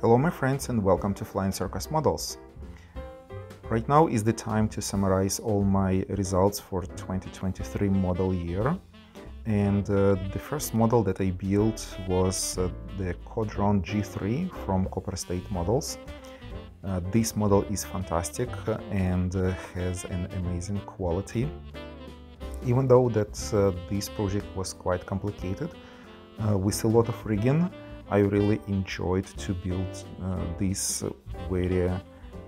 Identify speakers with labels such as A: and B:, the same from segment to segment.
A: Hello my friends and welcome to Flying Circus Models. Right now is the time to summarize all my results for 2023 model year. And the first model that I built was the Quadron G3 from Copper State Models. This model is fantastic and has an amazing quality. Even though that this project was quite complicated, with a lot of rigging, I really enjoyed to build this very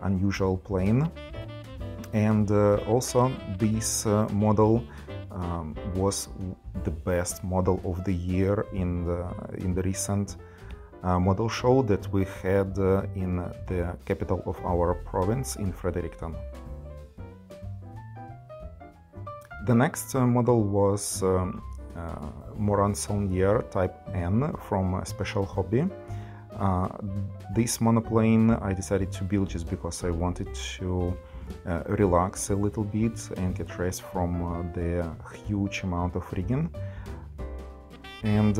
A: unusual plane. And also this model was the best model of the year in the recent model show that we had in the capital of our province in Fredericton. The next model was Moran-Saulnier Type N from Special Hobby. This monoplane I decided to build just because I wanted to relax a little bit and get rest from the huge amount of rigging. And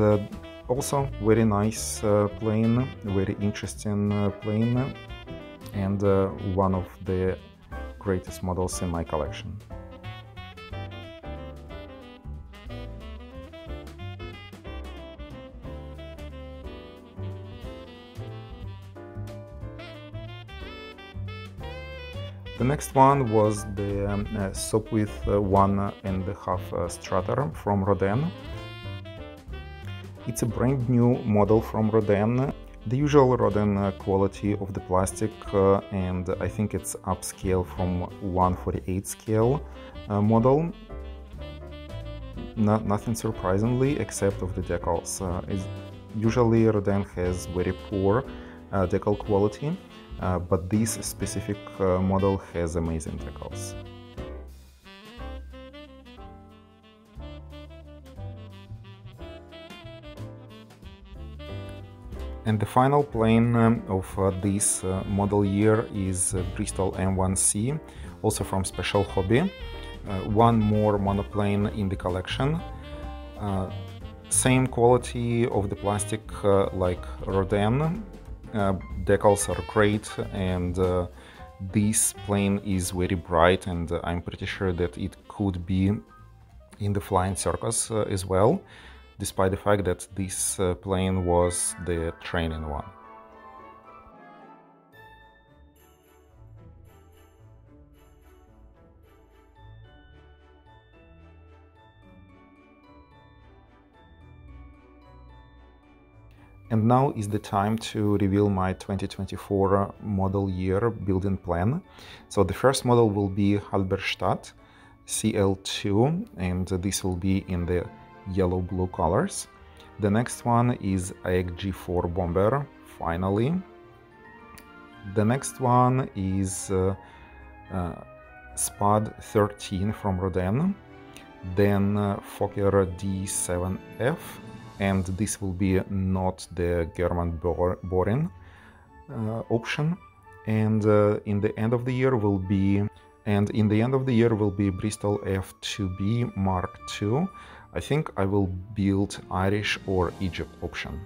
A: also very nice plane, very interesting plane, and one of the greatest models in my collection. The next one was the SOP with 1.5 strutter from Rodin. It's a brand new model from Rodin. The usual Rodin quality of the plastic, and I think it's upscale from 1/48 scale model. Nothing surprisingly except of the decals. Usually Rodin has very poor decal quality. But this specific model has amazing decals. And the final plane of this model year is Bristol M1C, also from Special Hobby. One more monoplane in the collection. Same quality of the plastic like Rodin. Decals are great, and this plane is very bright, and I'm pretty sure that it could be in the Flying Circus as well, despite the fact that this plane was the training one. And now is the time to reveal my 2024 model year building plan. So the first model will be Halberstadt CL2, and this will be in the yellow-blue colors. The next one is AEG G4 Bomber, finally. The next one is Spad 13 from Rodin. Then Fokker D7F. And this will be not the German boring option. And in the end of the year will be Bristol F2B Mark II. I think I will build Irish or Egypt option.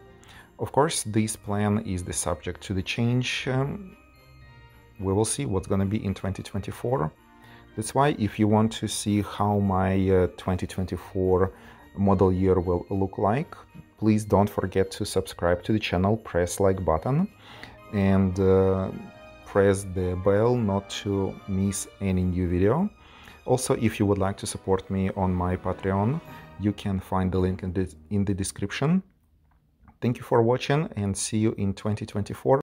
A: Of course, this plan is the subject to the change. We will see what's going to be in 2024. That's why if you want to see how my 2024 model year will look like, please don't forget to subscribe to the channel, press like button, and press the bell not to miss any new video. Also, if you would like to support me on my Patreon, you can find the link in the description. Thank you for watching, and see you in 2024.